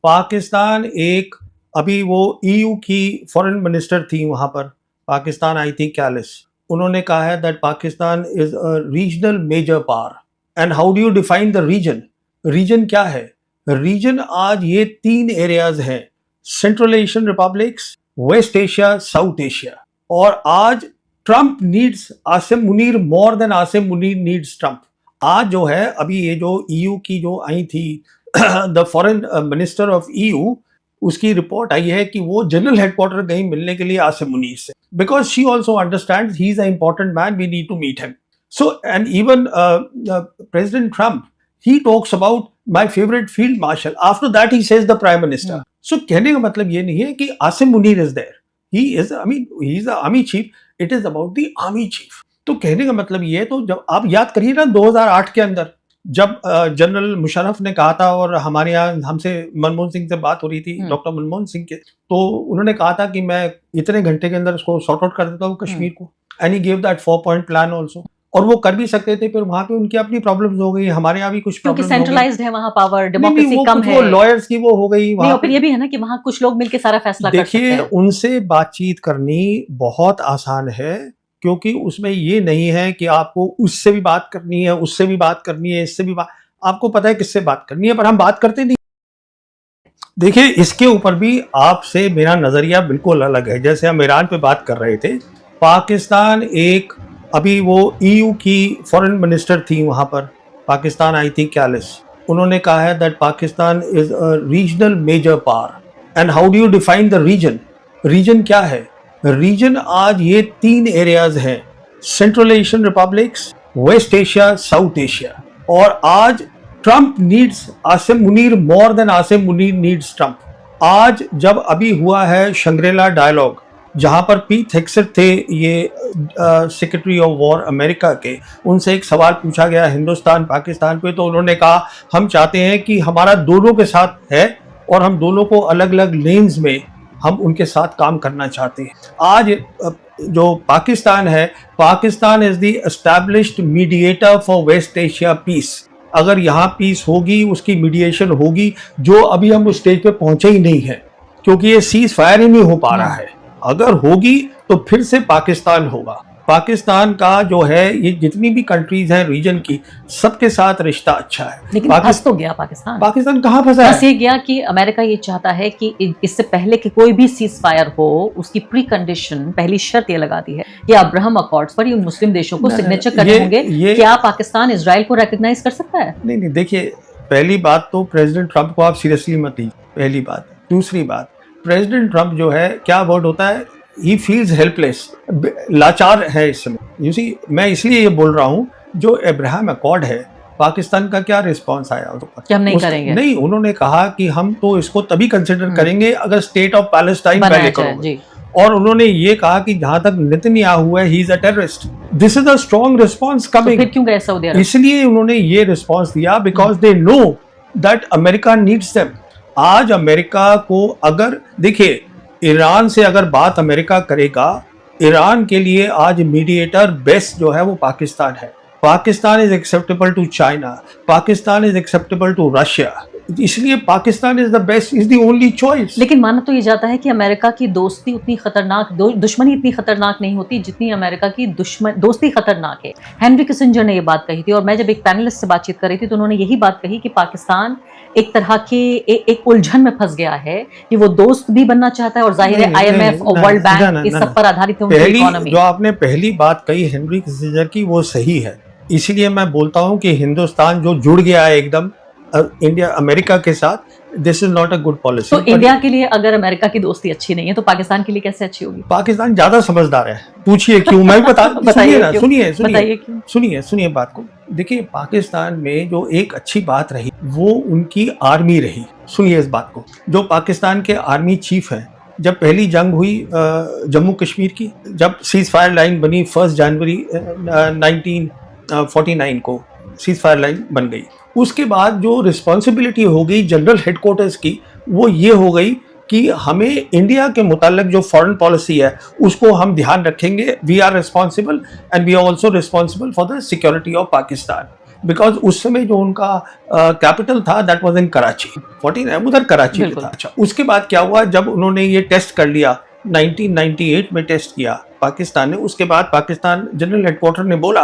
पाकिस्तान एक अभी वो ईयू की फॉरेन मिनिस्टर थी वहां पर, पाकिस्तान आई थी कैलिस। उन्होंने कहा है that Pakistan is a regional major power. And how do you define the region? Region क्या है? रीजन आज ये 3 एरियाज हैं, Central Asian republics, West Asia, South Asia. और आज Trump needs Asim Munir more than Asim Munir needs Trump. आज जो है अभी ये जो ईयू की जो आई थी the foreign minister of EU, उसकी रिपोर्ट आई है कि वो जनरल हेडक्वार्टर गई मिलने के लिए आसिम मुनीर से, because she also understands he is a important man, we need to meet him. So and even president Trump, he talks about my favorite field marshal, after that he says the prime minister. So कहने का मतलब ये नहीं है कि Asim Munir is there, he is, I mean he is the army chief, it is about the army chief. तो कहने का मतलब ये है, तो जब आप याद करिए ना 2008 के अंदर जब जनरल मुशर्रफ ने कहा था, और हमारे यहाँ हमसे मनमोहन सिंह से बात हो रही थी, डॉक्टर मनमोहन सिंह के, तो उन्होंने कहा था कि मैं इतने घंटे के अंदर इसको सॉर्ट आउट कर देता हूँ कश्मीर को, and he give that 4-point plan also. और वो कर भी सकते थे, फिर वहां पे उनकी अपनी प्रॉब्लम्स हो गई, हमारे यहाँ भी कुछ क्योंकि सेंट्रलाइज्ड है वहां पावर, डेमोक्रेसी कम है, लॉयर्स की वो हो गई वहां। फिर ये भी है ना कि वहां कुछ लोग मिलकर सारा फैसला कर सकते हैं। देखिए, उनसे बातचीत करनी बहुत आसान है, क्योंकि उसमें ये नहीं है कि आपको उससे भी बात करनी है, उससे भी बात करनी है, इससे भी बात, आपको पता है किससे बात करनी है, पर हम बात करते नहीं। देखिए, इसके ऊपर भी आपसे मेरा नजरिया बिल्कुल अलग है। जैसे हम ईरान पे बात कर रहे थे, पाकिस्तान एक अभी वो ईयू की फॉरेन मिनिस्टर थी वहां पर, पाकिस्तान आई थी कैलिस। उन्होंने कहा है that Pakistan is a regional major power. And how do you define the region? Region क्या है? रीजन आज ये 3 एरियाज हैं, Central Asian republics, West Asia, South Asia. और आज Trump needs Asim Munir more than Asim Munir needs Trump. आज जब अभी हुआ है शंग्रीला डायलॉग, जहां पर पीट हेग्सेट थे, ये सेक्रेटरी ऑफ वॉर अमेरिका के, उनसे एक सवाल पूछा गया हिंदुस्तान पाकिस्तान पे, तो उन्होंने कहा हम चाहते हैं कि हमारा दोनों के साथ है, और हम दोनों को अलग अलग लेन्स में हम उनके साथ काम करना चाहते हैं। आज जो पाकिस्तान है, Pakistan is the established mediator for West Asia peace. अगर यहाँ पीस होगी, उसकी मीडिएशन होगी, जो अभी हम उस स्टेज पे पहुंचे ही नहीं है, क्योंकि ये सीज फायर ही नहीं हो पा रहा है। अगर होगी तो फिर से पाकिस्तान होगा। पाकिस्तान का जो है, ये जितनी भी कंट्रीज हैं रीजन की, सबके साथ रिश्ता अच्छा है। लेकिन फंस तो गया पाकिस्तान। पाकिस्तान कहाँ फंसा है? फंस ये गया कि अमेरिका ये चाहता है कि इससे पहले कि कोई भी सीज फायर हो, उसकी प्री कंडीशन, पहली शर्त ये लगा दी है कि अब्राहम अकॉर्ड्स पर ये मुस्लिम देशों को सिग्नेचर करने होंगे। क्या पाकिस्तान इजराइल को रिकॉग्नाइज कर सकता है? नहीं, देखिए, पहली बात तो प्रेसिडेंट ट्रंप को आप सीरियसली मत लीजिए, पहली बात। दूसरी बात, प्रेसिडेंट ट्रंप जो है, क्या वर्ड होता है, ही फील्स हेल्पलेस, लाचार है इस समय। यू सी, मैं इसलिए ये बोल रहा हूँ, जो अब्राहम अकॉर्ड है, पाकिस्तान का क्या रिस्पांस आया उस पर? कि हम नहीं करेंगे। नहीं, उन्होंने कहा कि हम तो इसको तभी कंसिडर करेंगे अगर स्टेट ऑफ पैलेस्टाइन पहले करोगे। और उन्होंने ये कहा कि जहां तक नेतन्याहू है, he is a terrorist. This is a strong response coming. फिर क्यों गए सऊदी अरब? इसलिए उन्होंने ये रिस्पांस दिया, because they know that America needs them. आज अमेरिका को, अगर देखिए, ईरान से अगर बात अमेरिका करेगा, ईरान के लिए आज मीडिएटर बेस्ट जो है वो पाकिस्तान है। Pakistan is acceptable to China, Pakistan is acceptable to Russia, इसलिए Pakistan is the best, is the only choice. लेकिन माना तो ये जाता है कि अमेरिका की दोस्ती उतनी खतरनाक, दुश्मनी इतनी खतरनाक नहीं होती जितनी अमेरिका की दोस्ती खतरनाक है। हेनरी किसिंजर ने ये बात कही थी, और मैं जब एक पैनलिस्ट से बातचीत कर रही थी तो उन्होंने यही बात कही कि पाकिस्तान एक तरह के एक उलझन में फंस गया है कि वो दोस्त भी बनना चाहता है, और जाहिर है IMF और वर्ल्ड बैंक इस सब पर आधारित है उनकी इकोनॉमी। जो आपने पहली बात कही हेनरी किसिंजर की, वो सही है। इसीलिए मैं बोलता हूँ कि हिंदुस्तान जो जुड़ गया है एकदम इंडिया अमेरिका के साथ, this is not a good policy. तो इंडिया के लिए अगर अमेरिका की दोस्ती अच्छी नहीं है, तो पाकिस्तान के लिए कैसे अच्छी होगी? पाकिस्तान ज्यादा समझदार है। पूछिए क्यों, मैं भी सुनिए बात को। देखिए, पाकिस्तान में जो एक अच्छी बात रही वो उनकी आर्मी रही। सुनिए इस बात को, जो पाकिस्तान के आर्मी चीफ हैं, जब पहली जंग हुई जम्मू कश्मीर की, जब सीज फायर लाइन बनी 1 जनवरी 1949 को सीज फायर लाइन बन गई, उसके बाद जो रिस्पॉन्सिबिलिटी हो गई जनरल हेडक्वार्टर्स की, वो ये हो गई कि हमें इंडिया के मुताल्लिक जो फॉरेन पॉलिसी है उसको हम ध्यान रखेंगे। We are responsible and we are also responsible for the security of Pakistan. Because उस समय जो उनका कैपिटल था दैट वाज इन कराची, 14 उधर कराची में था। अच्छा, उसके बाद क्या हुआ, जब उन्होंने ये टेस्ट कर लिया 1998 में टेस्ट किया पाकिस्तान ने, उसके बाद पाकिस्तान जनरल हेडक्वार्टर ने बोला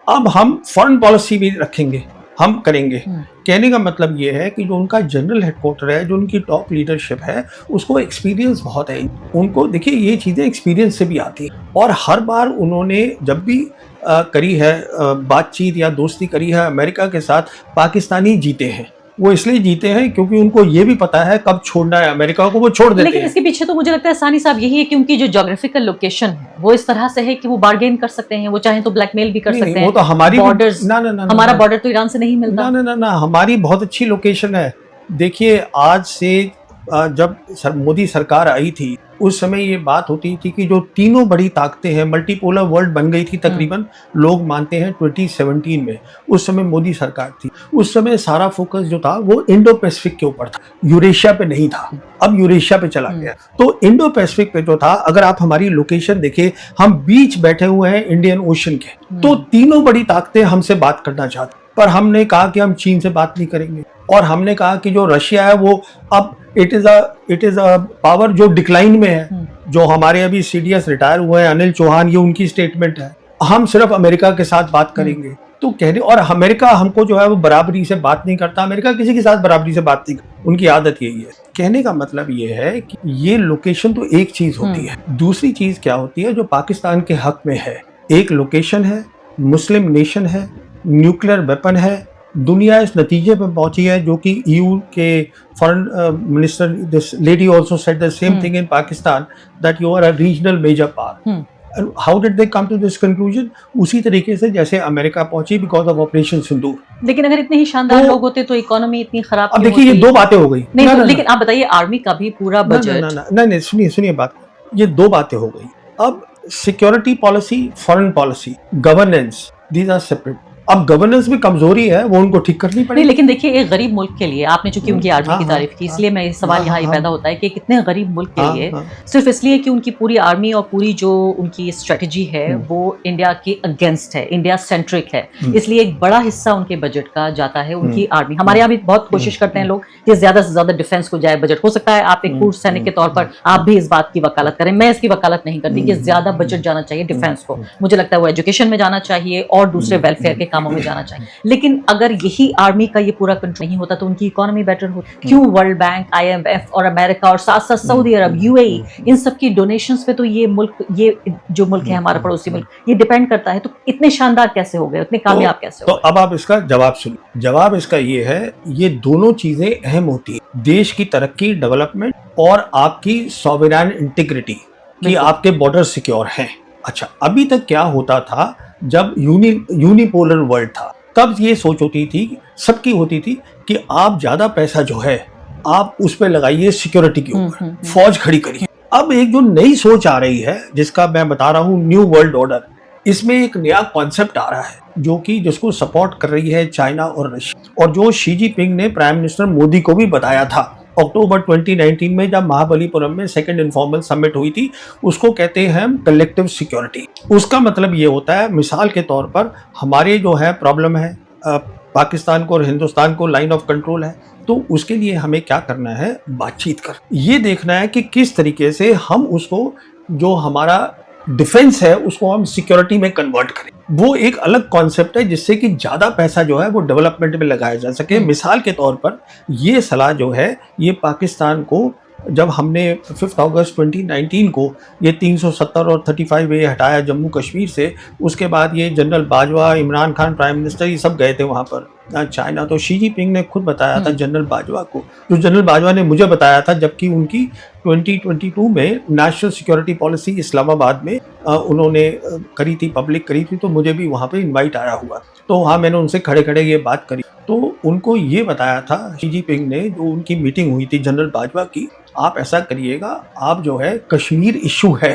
अब हम फॉरेन पॉलिसी भी रखेंगे, हम करेंगे। कहने का मतलब ये है कि जो उनका जनरल हेडक्वार्टर है, जो उनकी टॉप लीडरशिप है, उसको एक्सपीरियंस बहुत है। उनको देखिए ये चीज़ें एक्सपीरियंस से भी आती हैं, और हर बार उन्होंने जब भी करी है बातचीत या दोस्ती करी है अमेरिका के साथ, पाकिस्तानी जीते हैं। वो इसलिए जीते हैं क्योंकि उनको ये भी पता है कब छोड़ना है अमेरिका को, वो छोड़ देते लेकिन हैं। इसके पीछे तो मुझे लगता है सानी साहब यही है कि उनकी जो ज्योग्राफिकल लोकेशन है वो इस तरह से है कि वो बार्गेन कर सकते हैं, वो चाहें तो ब्लैकमेल भी कर नहीं, सकते नहीं, हैं। वो तो हमारी बॉर्डर्स, हमारा ना, बॉर्डर तो ईरान से नहीं मिलता। ना, हमारी बहुत अच्छी लोकेशन है। देखिए आज से जब मोदी सरकार आई थी उस समय ये बात होती थी कि जो तीनों बड़ी ताकतें हैं, मल्टीपोलर वर्ल्ड बन गई थी तकरीबन, लोग मानते हैं 2017 में, उस समय मोदी सरकार थी। उस समय सारा फोकस जो था वो इंडो पैसिफिक के ऊपर था, यूरेशिया पे नहीं था। अब यूरेशिया पे चला गया। तो इंडो पैसिफिक पे जो था, अगर आप हमारी लोकेशन देखें, हम बीच बैठे हुए हैं इंडियन ओशन के। तो तीनों बड़ी ताकतें हमसे बात करना चाहती, पर हमने कहा कि हम चीन से बात नहीं करेंगे, और हमने कहा कि जो रशिया है वो अब इट इज अ पावर जो डिक्लाइन में है। जो हमारे अभी सीडीएस रिटायर हुए हैं अनिल चौहान, ये उनकी स्टेटमेंट है, हम सिर्फ अमेरिका के साथ बात करेंगे। तो कहने, और अमेरिका हमको जो है वो बराबरी से बात नहीं करता, अमेरिका किसी के साथ बराबरी से बात नहीं करता, उनकी आदत यही है। कहने का मतलब ये है कि ये लोकेशन तो एक चीज होती है, दूसरी चीज क्या होती है जो पाकिस्तान के हक में है। एक लोकेशन है, मुस्लिम नेशन है, न्यूक्लियर वेपन है, दुनिया इस नतीजे पर पहुंची है, जो कि ईयू के foreign minister this lady also said the same thing in Pakistan, that you are a regional major power. How did they come to this conclusion? उसी तरीके से जैसे अमेरिका पहुंची बिकॉज ऑफ ऑपरेशन सिंदूर। लेकिन अगर इतने ही शानदार लोग होते तो इकोनॉमी इतनी खराब अब देखिए ये दो बातें हो गई। नहीं, लेकिन आप बताइए आर्मी का भी पूरा बजट। नहीं, सुनिए बात, ये दो बातें हो गई। अब security policy, foreign policy, governance, these are separate. अब गवर्नेंस में कमजोरी है, वो उनको ठीक करनी पड़ेगी। लेकिन देखिए एक गरीब मुल्क के लिए, आपने चूंकि उनकी आर्मी की तारीफ की, इसलिए मैं सवाल यहाँ ये पैदा होता है कि कितने गरीब मुल्क के लिए सिर्फ इसलिए कि उनकी पूरी आर्मी और पूरी जो उनकी स्ट्रेटजी है वो इंडिया के अगेंस्ट है, इंडिया सेंट्रिक है, इसलिए एक बड़ा हिस्सा उनके बजट का जाता है उनकी आर्मी। हमारे यहाँ भी बहुत कोशिश करते हैं लोग कि ज्यादा से ज्यादा डिफेंस को जाए बजट। हो सकता है आप एक पूर्व सैनिक के तौर पर आप भी इस बात की वकालत करें, मैं इसकी वकालत नहीं करती कि ज्यादा बजट जाना चाहिए डिफेंस को। मुझे लगता है वो एजुकेशन में जाना चाहिए और दूसरे वेलफेयर के कामों में जाना चाहिए। लेकिन अगर यही आर्मी का ये पूरा कंट्रोल नहीं होता तो उनकी इकोनॉमी बेटर होती। क्यों वर्ल्ड बैंक, IMF और अमेरिका और साथ साथ सऊदी अरब, UAE, इन सब की डोनेशंस पे तो ये मुल्क, ये जो मुल्क है हमारा पड़ोसी मुल्क, ये डिपेंड करता है। तो इतने शानदार कैसे हो गए, इतने कामयाब कैसे हो गए? तो अब आप इसका जवाब सुनिए। जवाब इसका ये है, ये दोनों चीजें अहम होती है, देश की तरक्की, डेवलपमेंट, और आपकी सॉवरेन इंटीग्रिटी, कि आपके बॉर्डर सिक्योर हैं। अच्छा, अभी तक क्या होता था, जब यूनिपोलर वर्ल्ड था, तब ये सोच होती थी, सबकी होती थी, कि आप ज्यादा पैसा जो है आप उस पे लगाइए सिक्योरिटी के ऊपर, फौज खड़ी करिए। अब एक जो नई सोच आ रही है, जिसका मैं बता रहा हूँ न्यू वर्ल्ड ऑर्डर, इसमें एक नया कॉन्सेप्ट आ रहा है जो कि जिसको सपोर्ट कर रही है चाइना और रशिया, और जो शी जिनपिंग ने प्राइम मिनिस्टर मोदी को भी बताया था अक्टूबर 2019 में, जब महाबलीपुरम में सेकंड इनफॉर्मल समिट हुई थी। उसको कहते हैं हम कलेक्टिव सिक्योरिटी। उसका मतलब ये होता है, मिसाल के तौर पर हमारे जो है प्रॉब्लम है, पाकिस्तान को और हिंदुस्तान को लाइन ऑफ कंट्रोल है, तो उसके लिए हमें क्या करना है, बातचीत कर, ये देखना है कि किस तरीके से हम उसको, जो हमारा डिफेंस है, उसको हम सिक्योरिटी में कन्वर्ट करें। वो एक अलग कॉन्सेप्ट है, जिससे कि ज्यादा पैसा जो है वो डेवलपमेंट में लगाया जा सके। मिसाल के तौर पर ये सलाह जो है, ये पाकिस्तान को, जब हमने 5 अगस्त 2019 को ये 370 और 35A हटाया जम्मू कश्मीर से, उसके बाद ये general Bajwa, Imran Khan prime minister, ये सब गए थे वहाँ पर चाइना। तो शी जिनपिंग ने खुद बताया था जनरल बाजवा को, जो जनरल बाजवा ने मुझे बताया था, जबकि उनकी 2022 में नेशनल सिक्योरिटी पॉलिसी इस्लामाबाद में उन्होंने करी थी, पब्लिक करी थी, तो मुझे भी वहाँ पे इनवाइट आया हुआ। तो हाँ, मैंने उनसे खड़े खड़े ये बात करी, तो उनको ये बताया था शी जिनपिंग ने, जो उनकी मीटिंग हुई थी जनरल बाजवा की, आप ऐसा करिएगा, आप जो है कश्मीर इशू है,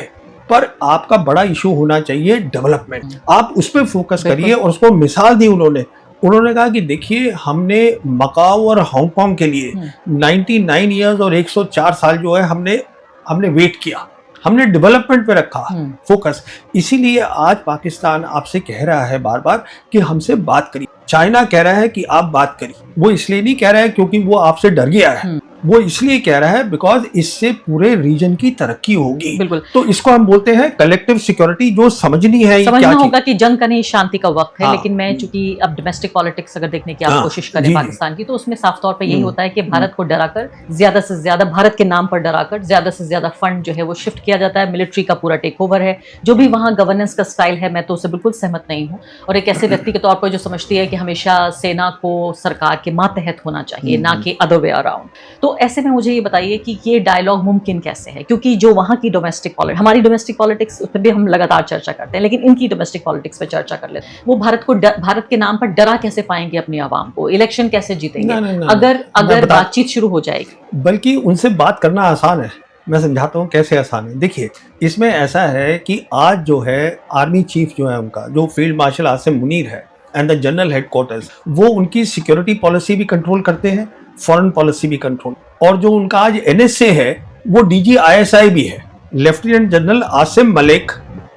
पर आपका बड़ा इशू होना चाहिए डेवलपमेंट, आप उस पर फोकस करिए। और उसको मिसाल दी उन्होंने कहा कि देखिए, हमने मकाऊ और हांगकांग के लिए 99 ईयर्स और 104 साल जो है हमने वेट किया, हमने डेवलपमेंट पे रखा फोकस। इसीलिए आज पाकिस्तान आपसे कह रहा है बार बार कि हमसे बात करिए। चाइना कह रहा है कि आप बात करिए, वो इसलिए नहीं कह रहा है क्योंकि वो आपसे डर गया है, वो इसलिए कह रहा है बिकॉज इससे पूरे रीजन की तरक्की होगी। बिल्कुल। तो इसको हम बोलते हैं कलेक्टिव सिक्योरिटी, जो समझनी है ये समझना क्या होगा कि जंग का नहीं, शांति का वक्त है। हाँ। लेकिन मैं चूंकि अब डोमेस्टिक पॉलिटिक्स अगर देखने की आप हाँ, कोशिश करें जी, जी। पाकिस्तान की, तो उसमें साफ तौर पे यही होता है कि भारत को डराकर, ज्यादा से ज्यादा भारत के नाम पर डराकर ज्यादा से ज्यादा फंड जो है वो शिफ्ट किया जाता है। मिलिट्री का पूरा टेक ओवर है। जो भी वहाँ गवर्नेंस का स्टाइल है, मैं तो उससे बिल्कुल सहमत नहीं हूँ। और एक ऐसे व्यक्ति के तौर पर जो समझती है कि हमेशा सेना को सरकार के मातहत होना चाहिए, ना कि अदर वे अराउंड। तो ऐसे में मुझे ये बताइए कि ये डायलॉग मुमकिन कैसे है, क्योंकि जो वहाँ की डोमेस्टिक पॉलिटिक्स, हमारी डोमेस्टिक पॉलिटिक्स उस पर भी हम लगातार चर्चा करते हैं, लेकिन इनकी डोमेस्टिक पॉलिटिक्स पे चर्चा कर लेते हैं। वो भारत के नाम पर डरा कैसे पाएंगे अपनी आवाम को, इलेक्शन कैसे जीतेंगे अगर बातचीत शुरू हो जाएगी। बल्कि उनसे बात करना आसान है, मैं समझाता हूँ कैसे आसान है। देखिए, इसमें ऐसा है कि आज जो है आर्मी चीफ जो है उनका, जो फील्ड मार्शल आसिम मुनीर है एंड द जनरल हेडक्वार्टर्स, वो उनकी सिक्योरिटी पॉलिसी भी कंट्रोल करते हैं, फॉरेन पॉलिसी भी कंट्रोल। और जो उनका आज NSA है वो DG ISI भी है। Lieutenant general Asim Malik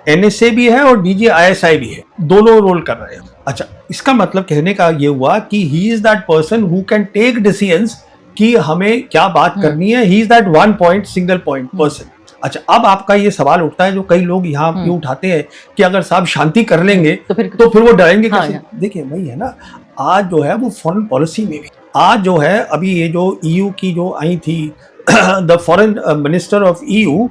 NSA भी है और DG ISI भी है, दोनों रोल कर रहे हैं। अच्छा, इसका मतलब कहने का ये हुआ कि he is that person who can take decisions कि हमें क्या बात करनी है। He is that one point single point person. अच्छा, अब आपका ये सवाल उठता है जो कई लोग यहाँ पे उठाते हैं कि अगर साहब शांति कर लेंगे तो फिर वो डरेंगे कैसे? हाँ, देखिए वही है ना, आज जो है वो फॉरेन पॉलिसी में भी, आज जो है अभी ये जो EU की जो आई थी the foreign minister of EU,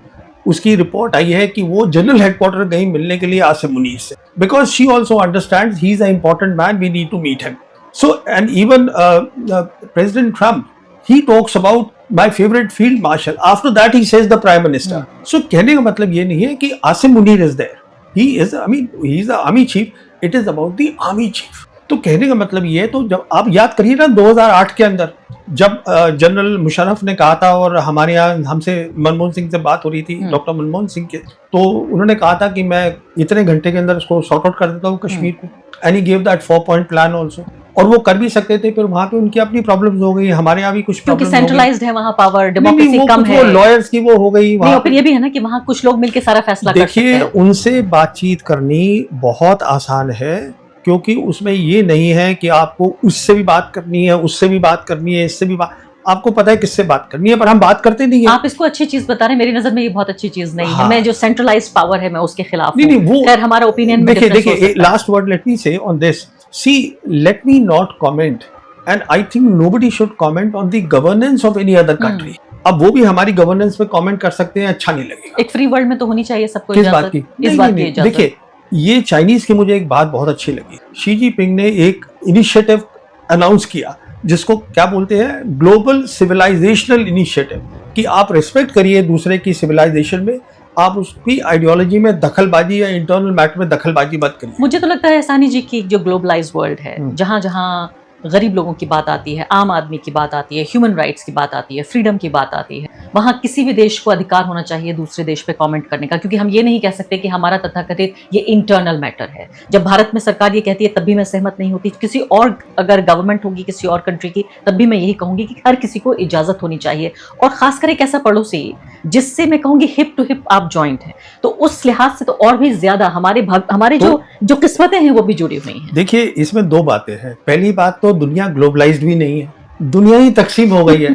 उसकी रिपोर्ट आई है कि वो जनरल हेडक्वार्टर गई मिलने के लिए आसिम मुनीर से, because she also understands he is a important man, we need to meet him. So and even president Trump, he talks about my favorite field marshal, after that he says the prime minister। so कहने का मतलब ये नहीं है कि Asim Munir is there, he is, I mean he is the army chief, it is about the army chief। तो कहने का मतलब ये है, तो जब आप याद करिए ना 2008 के अंदर जब जनरल मुशर्रफ ने कहा था, और हमारे यहाँ हमसे मनमोहन सिंह से बात हो रही थी, डॉक्टर मनमोहन सिंह के, तो उन्होंने कहा था कि मैं इतने घंटे के अंदर उसको सॉर्ट आउट कर देता हूँ कश्मीर को, and he give that 4-point plan also. और वो कर भी सकते थे, फिर वहाँ पे उनकी अपनी प्रॉब्लम्स हो गई, हमारे यहाँ भी कुछ क्योंकि प्रॉब्लम्स सेंट्रलाइज्ड है वहाँ, पावर डेमोक्रेसी कम है, लॉयर्स की वो हो गई वहाँ। और फिर ये भी है ना कि वहाँ कुछ लोग मिलकर सारा फैसला कर सकते हैं। देखिए, उनसे बातचीत करनी बहुत आसान है, क्योंकि उसमें ये नहीं है कि आपको उससे भी बात करनी है, उससे भी बात करनी है, इससे भी बात, आपको पता है किससे बात करनी है, पर हम बात करते नहीं है। आप इसको अच्छी चीज बता रहे हैं, मेरी नजर में ये बहुत अच्छी चीज नहीं है। मैं जो सेंट्रलाइज्ड पावर है मैं उसके खिलाफ नहीं, वो खैर हमारा ओपिनियन में देखिए last word let me say on this, see let me not comment, and I think nobody should comment on the governance of any other country. अब वो भी हमारी गवर्नेंस पे कमेंट कर सकते हैं, अच्छा नहीं लगेगा। एक फ्री वर्ल्ड में तो होनी चाहिए सबको किस बात की? इस बात की देखिए, ये चाइनीज की मुझे एक बात बहुत अच्छी लगी, शी जिनपिंग ने एक इनिशिएटिव अनाउंस किया जिसको क्या बोलते हैं, ग्लोबल सिविलाइजेशनल इनिशिएटिव, कि आप रिस्पेक्ट करिए दूसरे की सिविलाइजेशन में, आप उसकी आइडियोलॉजी में दखलबाजी या इंटरनल मैटर में दखलबाजी मत करिए। मुझे तो लगता है सानी जी की जो ग्लोबलाइज वर्ल्ड है, जहां जहां गरीब लोगों की बात आती है, आम आदमी की बात आती है, ह्यूमन राइट्स की बात आती है, फ्रीडम की बात आती है, वहाँ किसी भी देश को अधिकार होना चाहिए दूसरे देश पे कमेंट करने का। क्योंकि हम ये नहीं कह सकते कि हमारा तथाकथित ये इंटरनल मैटर है। जब भारत में सरकार ये कहती है तब भी मैं सहमत नहीं होती। किसी और अगर गवर्नमेंट होगी किसी और कंट्री की, तब भी मैं यही कहूंगी कि हर किसी को इजाजत होनी चाहिए, और खासकर एक ऐसा पड़ोसी जिससे मैं कहूंगी हिप टू हिप आप जॉइंट हैं, तो उस लिहाज से तो और भी ज्यादा हमारे जो किस्मतें हैं वो भी जुड़ी हुई हैं। देखिए, इसमें दो बातें हैं। पहली बात तो दुनिया ग्लोबलाइज्ड भी नहीं है, दुनिया ही तकसीम हो गई है।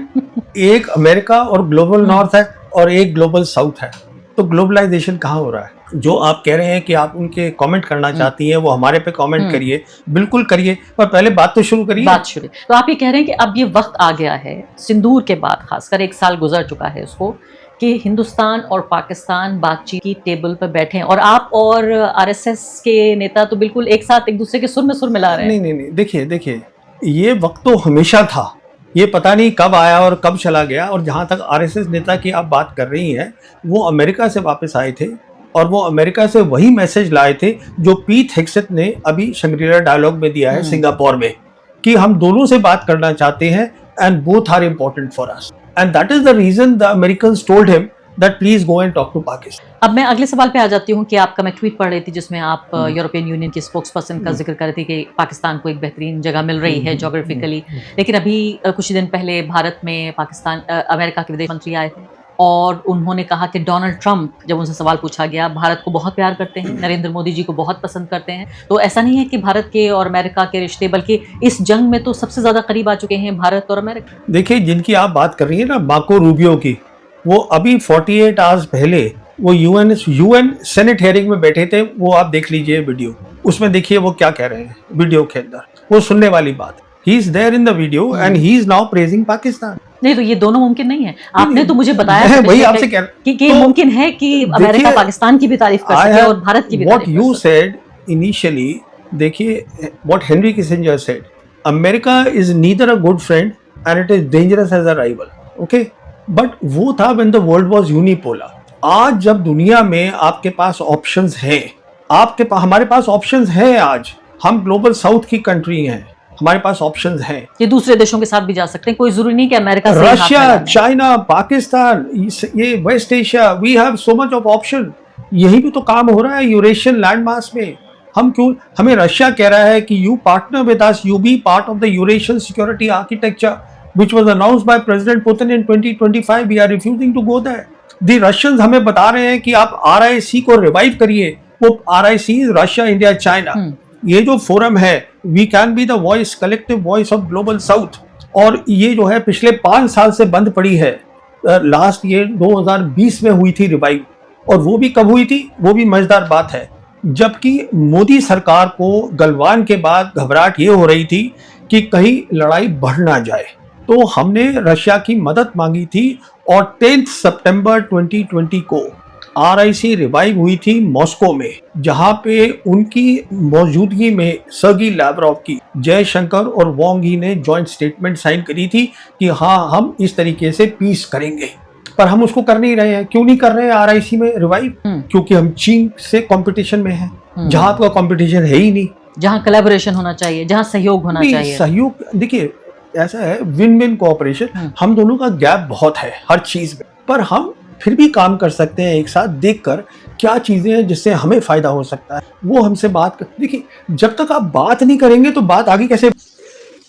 एक अमेरिका और ग्लोबल नॉर्थ है और एक ग्लोबल साउथ है, तो ग्लोबलाइजेशन कहाँ हो रहा है? जो आप कह रहे हैं कि आप उनके कमेंट करना चाहती हैं, वो हमारे पे कमेंट करिए, बिल्कुल करिए, पर पहले बात तो शुरू करिए। बात शुरू। तो आप ये कह रहे हैं कि अब ये वक्त आ गया है सिंदूर के बाद, खासकर 1 साल गुजर चुका है उसको, कि हिंदुस्तान और पाकिस्तान बातचीत की टेबल पर बैठे हैं, और आप और RSS के नेता तो बिल्कुल एक साथ एक दूसरे के सुर में सुर मिला रहे हैं। नहीं, देखिए ये वक्त तो हमेशा था, ये पता नहीं कब आया और कब चला गया। और जहाँ तक RSS नेता की आप बात कर रही हैं, वो अमेरिका से वापस आए थे, और वो अमेरिका से वही मैसेज लाए थे जो पीट हेग्सेथ ने अभी शंग्रीला डायलॉग में दिया है सिंगापुर में, कि हम दोनों से बात करना चाहते हैं, and both are important for us, and that is the reason the Americans told him that please go and talk to Pakistan. अब मैं अगले सवाल पे आ जाती हूँ कि आपका मैं ट्वीट पढ़ रही थी जिसमें आप यूरोपियन यूनियन की स्पोक्स पर्सन का जिक्र कर रहे थे कि पाकिस्तान को एक बेहतरीन जगह मिल रही है जोग्राफिकली, लेकिन अभी कुछ दिन पहले भारत में अमेरिका के विदेश मंत्री आए थे और उन्होंने कहा कि डोनाल्ड ट्रंप, जब उनसे सवाल पूछा गया, भारत को बहुत प्यार करते हैं, नरेंद्र मोदी जी को बहुत पसंद करते हैं। तो ऐसा नहीं है कि भारत के और अमेरिका के रिश्ते, बल्कि इस जंग में तो सबसे ज़्यादा करीब आ चुके हैं भारत और अमेरिका। देखिए, जिनकी आप बात कर रही है ना, मार्को रूबियो की, वो अभी 48 आवर्स पहले वो यूएन सेनेट हेयरिंग में बैठे थे। वो आप देख लीजिए वीडियो, उसमें देखिए वो क्या कह रहे हैं वीडियो के अंदर, वो सुनने वाली बात। He is there in the video and he is now praising Pakistan. नहीं, तो ये दोनों मुमकिन नहीं है। आपने तो मुझे बताया मैं था वही आपसे कह कि तो मुमकिन है कि अमेरिका पाकिस्तान की भी तारीफ कर सके और भारत की भी व्हाट तारीफ कर यू सके। सेड इनिशियली, देखिए what Henry Kissinger said, America is neither a good friend and it is dangerous as a rival. Okay, but वो था when the world was unipolar. आज जब दुनिया में आपके पास ऑप्शंस हैं, आपके पास, हमारे पास ऑप्शंस हैं। आज हम ग्लोबल साउथ की कंट्री हैं, हमारे पास ऑप्शंस हैं। ये दूसरे देशों के साथ भी जा सकते हैं, कोई जरूरी नहीं कि अमेरिका से ही हाथ रशिया, मिलाना है। चाइना, पाकिस्तान, ये West Asia, we have so much of option. यही भी तो काम हो रहा है यूरेशियन लैंड मास में। हम क्यों, हमें रशिया कह रहा है कि you partner with us, you be part of the Eurasian security architecture which was announced by President Putin in 2025. We are refusing to go there. The Russians हमें बता रहे हैं कि आप RIC को रिवाइव करिए। वो RIC रशिया, इंडिया, चाइना। ये जो फोरम है, we can be the voice, collective voice of Global South. और ये जो है पिछले 5 साल से बंद पड़ी है। लास्ट ईयर 2020 में हुई थी रिवाइव, और वो भी कब हुई थी, वो भी मजेदार बात है, जबकि मोदी सरकार को गलवान के बाद घबराहट ये हो रही थी कि कहीं लड़ाई बढ़ ना जाए। तो हमने रशिया की मदद मांगी थी, और 10 सितंबर 2020 को RIC रिवाइव हुई थी मॉस्को में, जहां पे उनकी मौजूदगी में सर्गी लैवरोव की, जयशंकर और वांग यी ने जॉइंट स्टेटमेंट साइन करी थी कि हाँ, हम इस तरीके से पीस करेंगे। पर हम उसको कर नहीं रहे हैं। क्यों नहीं कर रहे हैं RIC में रिवाइव? क्योंकि हम चीन से कंपटीशन में हैं, जहां आपका कंपटीशन है ही नहीं, जहां कोलैबोरेशन होना चाहिए, जहां सहयोग होना चाहिए। सहयोग, देखिए ऐसा है, विन विन कोऑपरेशन। हम दोनों का गैप बहुत है हर चीज में, पर हम फिर भी काम कर सकते हैं एक साथ, देखकर क्या चीजें हैं जिससे हमें फायदा हो सकता है, वो हमसे बात कर। देखिए, जब तक आप बात नहीं करेंगे तो बात आगे कैसे।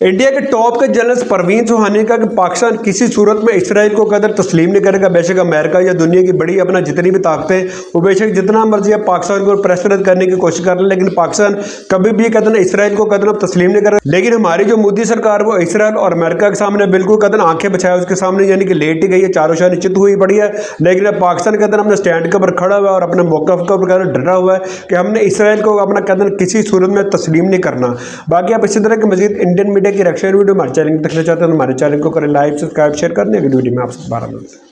इंडिया के टॉप के जर्नलिस्ट परवीन सुहानी ने कहा कि पाकिस्तान किसी सूरत में इसराइल को कदर तस्लीम नहीं करेगा। बेशक अमेरिका या दुनिया की बड़ी अपना जितनी भी ताकतें, वो बेशक जितना मर्जी है पाकिस्तान को प्रेशराइज करने की कोशिश कर रहे हैं, लेकिन पाकिस्तान कभी भी कदर इसराइल को कदर तस्लीम नहीं कर रहा। लेकिन हमारी जो मोदी सरकार, वो इसराइल और अमेरिका के सामने बिल्कुल कदर आंखें बचाए उसके सामने, यानी कि लेट ही गई है, चारों शाह निश्चित हुई पड़ी है। लेकिन अब पाकिस्तान के अंदर अपने स्टैंड के ऊपर खड़ा हुआ है और अपने मौक़िफ़ के ऊपर डरा हुआ है कि हमने इसराइल को अपना कदर किसी सूरत में तस्लीम नहीं करना। बाकी आप इसी तरह के मजीद इंडियन मीडिया की रिएक्शन वीडियो हमारे चैनल तक ले चाहते हैं तो हमारे चैनल को करें लाइक, सब्सक्राइब, शेयर करने। अगली वीडियो में आपसे दोबारा मिलते हैं।